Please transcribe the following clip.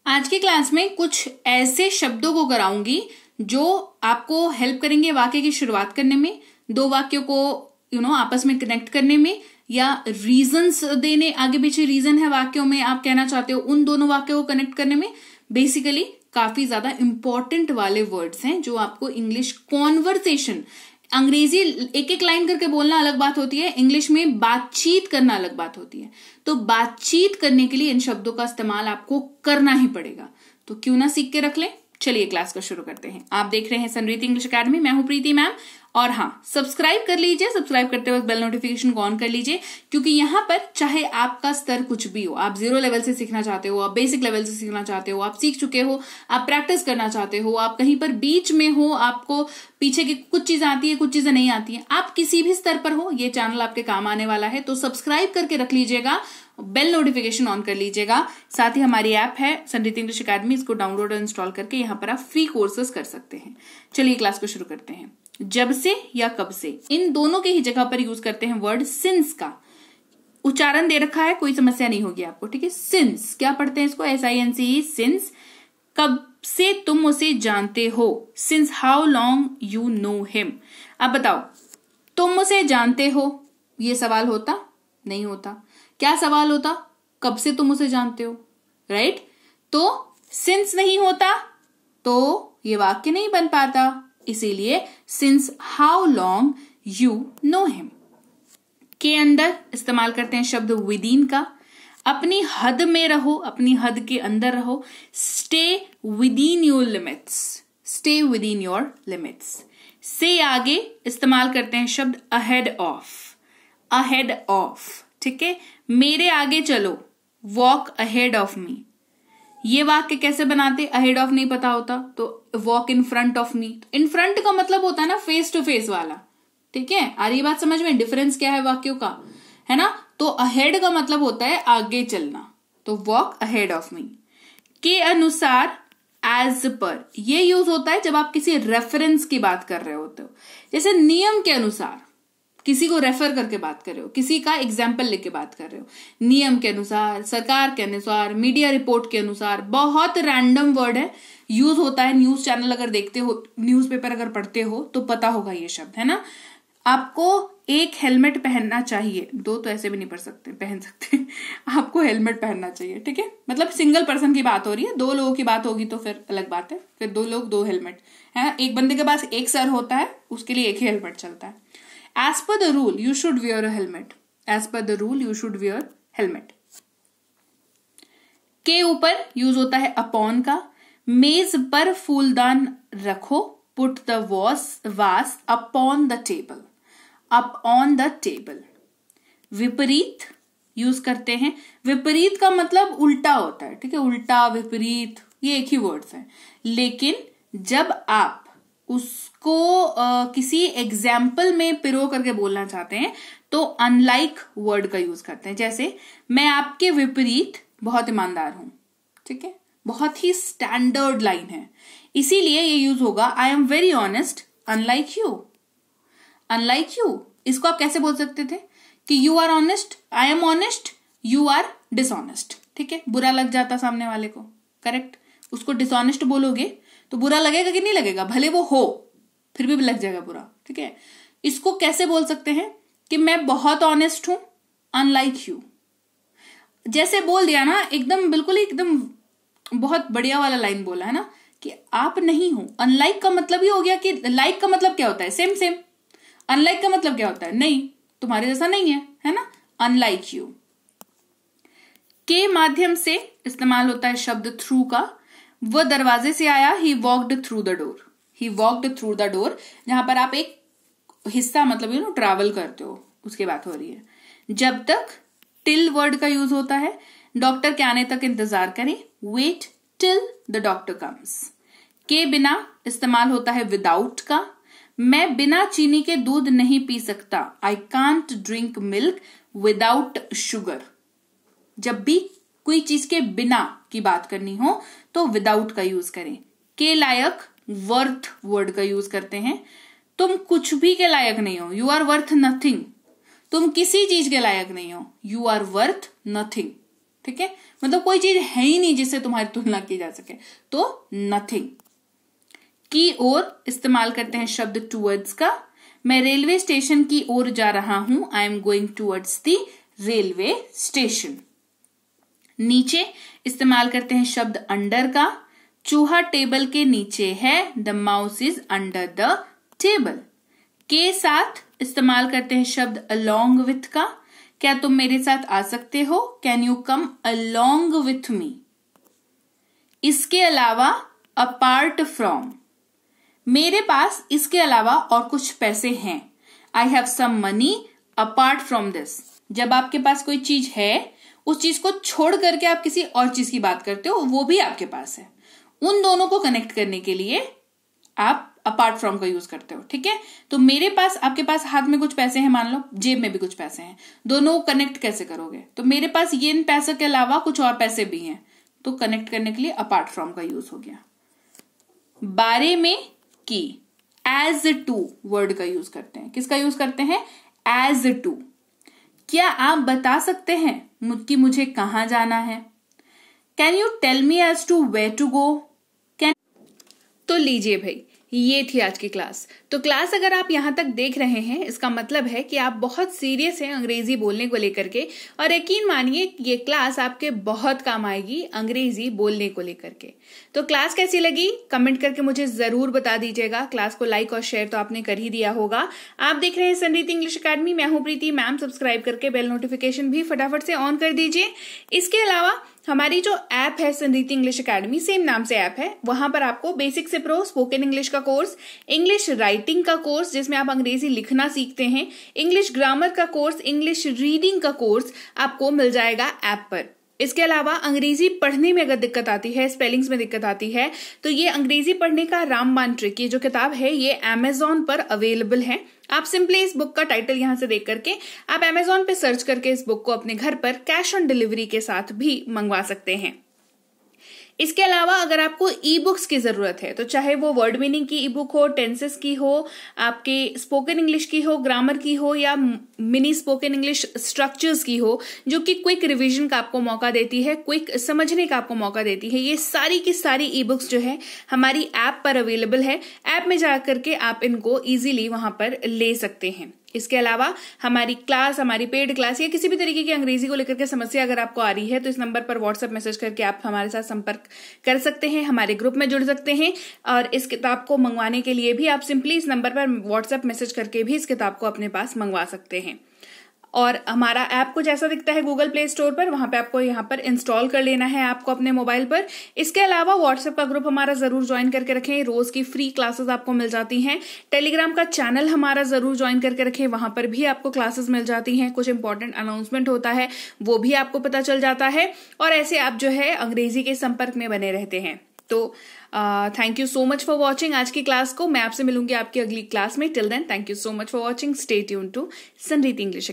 आज की क्लास में कुछ ऐसे शब्दों को कराऊंगी जो आपको हेल्प करेंगे वाक्य की शुरुआत करने में, दो वाक्यों को आपस में कनेक्ट करने में, या रीजंस देने, आगे पीछे रीजन है वाक्यों में आप कहना चाहते हो, उन दोनों वाक्यों को कनेक्ट करने में। बेसिकली काफी ज्यादा इंपॉर्टेंट वाले वर्ड्स हैं जो आपको इंग्लिश कॉन्वर्सेशन, अंग्रेजी एक एक लाइन करके बोलना अलग बात होती है, इंग्लिश में बातचीत करना अलग बात होती है। तो बातचीत करने के लिए इन शब्दों का इस्तेमाल आपको करना ही पड़ेगा, तो क्यों ना सीख के रख लें। चलिए क्लास को शुरू करते हैं। आप देख रहे हैं सनरीति इंग्लिश अकेडमी, मैं हूं प्रीति मैम। और हाँ, सब्सक्राइब कर लीजिए, सब्सक्राइब करते वक्त बेल नोटिफिकेशन को ऑन कर लीजिए, क्योंकि यहाँ पर चाहे आपका स्तर कुछ भी हो, आप 0 लेवल से सीखना चाहते हो, आप बेसिक लेवल से सीखना चाहते हो, आप सीख चुके हो, आप प्रैक्टिस करना चाहते हो, आप कहीं पर बीच में हो, आपको पीछे की कुछ चीजें आती है, कुछ चीजें नहीं आती हैं, आप किसी भी स्तर पर हो, ये चैनल आपके काम आने वाला है। तो सब्सक्राइब करके रख लीजिएगा, बेल नोटिफिकेशन ऑन कर लीजिएगा। साथ ही हमारी ऐप है सनरीति इंग्लिश अकेडमी, इसको डाउनलोड और इंस्टॉल करके यहाँ पर आप फ्री कोर्सेज कर सकते हैं। चलिए क्लास को शुरू करते हैं। जब से या कब से, इन दोनों के ही जगह पर यूज करते हैं वर्ड सिंस का। उच्चारण दे रखा है, कोई समस्या नहीं होगी आपको, ठीक है। सिंस, क्या पढ़ते हैं इसको, SINCE, सिंस। कब से तुम उसे जानते हो, since how long you know him. अब बताओ, तुम उसे जानते हो, ये सवाल होता नहीं होता। क्या सवाल होता, कब से तुम उसे जानते हो, राइट। तो सिंस नहीं होता तो ये वाक्य नहीं बन पाता, इसीलिए since how long you know him. के अंदर इस्तेमाल करते हैं शब्द विदिन का। अपनी हद में रहो, अपनी हद के अंदर रहो। Stay within your limits, stay within your limits. से आगे इस्तेमाल करते हैं शब्द अहेड ऑफ, अहेड ऑफ, ठीक है। मेरे आगे चलो, वॉक अहेड ऑफ मी। ये वाक्य कैसे बनाते, अहेड ऑफ नहीं पता होता तो walk in front of me. In front का मतलब होता है ना फेस टू फेस वाला, ठीक है। आ रही बात समझ में, डिफरेंस क्या है वाक्यों का, है ना। तो अहेड का मतलब होता है आगे चलना, तो वॉक अहेड ऑफ मी। के अनुसार, एज पर, ये यूज होता है जब आप किसी रेफरेंस की बात कर रहे होते हो। जैसे नियम के अनुसार, किसी को रेफर करके बात कर रहे हो, किसी का एग्जाम्पल लेके बात कर रहे हो। नियम के अनुसार, सरकार के अनुसार, मीडिया रिपोर्ट के अनुसार, बहुत रैंडम वर्ड है, यूज होता है। न्यूज चैनल अगर देखते हो, न्यूज़पेपर अगर पढ़ते हो तो पता होगा ये शब्द, है ना। आपको एक हेलमेट पहनना चाहिए, दो तो ऐसे भी नहीं पहन सकते आपको हेलमेट पहनना चाहिए, ठीक है। मतलब सिंगल पर्सन की बात हो रही है, दो लोगों की बात होगी तो फिर अलग बात है, फिर दो लोग दो हेलमेट, है ना। एक बंदे के पास एक सर होता है, उसके लिए एक ही हेलमेट चलता है। As per the rule, you should wear a helmet. As per the rule, you should wear helmet. के ऊपर यूज होता है अपॉन का। मेज पर फूलदान रखो, पुट द वास upon the table, up on the table. विपरीत यूज करते हैं। विपरीत का मतलब उल्टा होता है, ठीक है। उल्टा, विपरीत, ये एक ही वर्ड्स है, लेकिन जब आप उसको किसी एग्जाम्पल में पिरो करके बोलना चाहते हैं तो अनलाइक वर्ड का यूज करते हैं। जैसे मैं आपके विपरीत बहुत ईमानदार हूं, ठीक है। बहुत ही स्टैंडर्ड लाइन है, इसीलिए ये यूज होगा I am very honest unlike you. Unlike you, इसको आप कैसे बोल सकते थे कि you are honest, I am honest, you are dishonest, ठीक है। बुरा लग जाता सामने वाले को, करेक्ट। उसको डिसऑनेस्ट बोलोगे तो बुरा लगेगा कि नहीं लगेगा, भले वो हो फिर भी लग जाएगा बुरा, ठीक है। इसको कैसे बोल सकते हैं कि मैं बहुत ऑनेस्ट हूं, अनलाइक यू। जैसे बोल दिया ना, एकदम बिल्कुल एकदम बहुत बढ़िया वाला लाइन बोला है ना कि आप नहीं हो। अनलाइक का मतलब ही हो गया कि लाइक का मतलब क्या होता है, सेम सेम। अनलाइक का मतलब क्या होता है, नहीं, तुम्हारे जैसा नहीं है ना। Unlike you. के माध्यम से इस्तेमाल होता है शब्द थ्रू का। वह दरवाजे से आया, he walked through the door, he walked through the door. जहां पर आप एक हिस्सा मतलब ट्रैवल करते हो, उसकी बात हो रही है। जब तक, टिल वर्ड का यूज होता है। डॉक्टर के आने तक इंतजार करें, wait till the doctor comes. के बिना इस्तेमाल होता है विदाउट का। मैं बिना चीनी के दूध नहीं पी सकता, I can't drink milk without sugar. जब भी कोई चीज के बिना की बात करनी हो तो विदाउट का यूज करें। के लायक, वर्थ वर्ड का यूज करते हैं। तुम कुछ भी के लायक नहीं हो, यू आर वर्थ नथिंग। तुम किसी चीज के लायक नहीं हो, यू आर वर्थ नथिंग, ठीक है, मतलब कोई चीज है ही नहीं जिससे तुम्हारी तुलना की जा सके, तो नथिंग। की ओर इस्तेमाल करते हैं शब्द टूवर्ड्स का। मैं रेलवे स्टेशन की ओर जा रहा हूं, I am going towards the railway station. नीचे इस्तेमाल करते हैं शब्द अंडर का। चूहा टेबल के नीचे है, the mouse is under the table. के साथ इस्तेमाल करते हैं शब्द अलोंग विथ का। क्या तुम मेरे साथ आ सकते हो, can you come along with me. इसके अलावा, अपार्ट फ्रॉम। मेरे पास इसके अलावा और कुछ पैसे हैं, I have some money apart from this. जब आपके पास कोई चीज है, उस चीज को छोड़ करके आप किसी और चीज की बात करते हो, वो भी आपके पास है, उन दोनों को कनेक्ट करने के लिए आप अपार्ट फ्रॉम का यूज करते हो। ठीक है, तो मेरे पास, आपके पास हाथ में कुछ पैसे हैं, मान लो जेब में भी कुछ पैसे हैं, दोनों कनेक्ट कैसे करोगे, तो मेरे पास ये इन पैसों के अलावा कुछ और पैसे भी हैं, तो कनेक्ट करने के लिए अपार्ट फ्रॉम का यूज हो गया। बारे में की, एज टू वर्ड का यूज करते हैं। किसका यूज करते हैं, एज टू। क्या आप बता सकते हैं कि मुझे कहां जाना है, can you tell me as to where to go. तो लीजिए भाई, ये थी आज की क्लास। तो क्लास अगर आप यहां तक देख रहे हैं, इसका मतलब है कि आप बहुत सीरियस हैं अंग्रेजी बोलने को लेकर के, और यकीन मानिए ये क्लास आपके बहुत काम आएगी अंग्रेजी बोलने को लेकर के। तो क्लास कैसी लगी कमेंट करके मुझे जरूर बता दीजिएगा। क्लास को लाइक और शेयर तो आपने कर ही दिया होगा। आप देख रहे हैं संरीति इंग्लिश अकेडमी, मैं हूं प्रीति मैम। सब्सक्राइब करके बेल नोटिफिकेशन भी फटाफट से ऑन कर दीजिए। इसके अलावा हमारी जो ऐप है संरीति इंग्लिश अकेडमी, सेम नाम से ऐप है, वहां पर आपको बेसिक से प्रो स्पोकन इंग्लिश का कोर्स, इंग्लिश राइटिंग का कोर्स जिसमें आप अंग्रेजी लिखना सीखते हैं, इंग्लिश ग्रामर का कोर्स, इंग्लिश रीडिंग का कोर्स आपको मिल जाएगा ऐप पर। इसके अलावा अंग्रेजी पढ़ने में अगर दिक्कत आती है, स्पेलिंग्स में दिक्कत आती है, तो ये अंग्रेजी पढ़ने का रामबाण ट्रिक, ये जो किताब है ये अमेजॉन पर अवेलेबल है। आप सिंपली इस बुक का टाइटल यहां से देख करके आप अमेजॉन पे सर्च करके इस बुक को अपने घर पर कैश ऑन डिलीवरी के साथ भी मंगवा सकते हैं। इसके अलावा अगर आपको ई बुक्स की जरूरत है, तो चाहे वो वर्ड मीनिंग की ई बुक हो, टेंसेस की हो, आपके स्पोकन इंग्लिश की हो, ग्रामर की हो, या मिनी स्पोकन इंग्लिश स्ट्रक्चर्स की हो, जो कि क्विक रिवीजन का आपको मौका देती है, क्विक समझने का आपको मौका देती है, ये सारी की सारी ई बुक्स जो है हमारी ऐप पर अवेलेबल है। ऐप में जाकर के आप इनको इजीली वहां पर ले सकते हैं। इसके अलावा हमारी क्लास, हमारी पेड क्लास या किसी भी तरीके की अंग्रेजी को लेकर के समस्या अगर आपको आ रही है, तो इस नंबर पर व्हाट्सएप मैसेज करके आप हमारे साथ संपर्क कर सकते हैं, हमारे ग्रुप में जुड़ सकते हैं। और इस किताब को मंगवाने के लिए भी आप सिंपली इस नंबर पर व्हाट्सएप मैसेज करके भी इस किताब को अपने पास मंगवा सकते हैं। और हमारा ऐप कुछ ऐसा दिखता है गूगल प्ले स्टोर पर, वहां पे आपको यहाँ पर इंस्टॉल कर लेना है ऐप को अपने मोबाइल पर। इसके अलावा व्हाट्सएप का ग्रुप हमारा जरूर ज्वाइन करके रखें, रोज की फ्री क्लासेस आपको मिल जाती हैं। टेलीग्राम का चैनल हमारा जरूर ज्वाइन करके रखें, वहां पर भी आपको क्लासेस मिल जाती हैं, कुछ इंपॉर्टेंट अनाउंसमेंट होता है वो भी आपको पता चल जाता है, और ऐसे आप जो है अंग्रेजी के संपर्क में बने रहते हैं। तो thank you so much for watching आज की क्लास को। मैं आपसे मिलूंगी आपकी अगली क्लास में। Till then thank you so much for watching. Stay tuned to Sanriti English.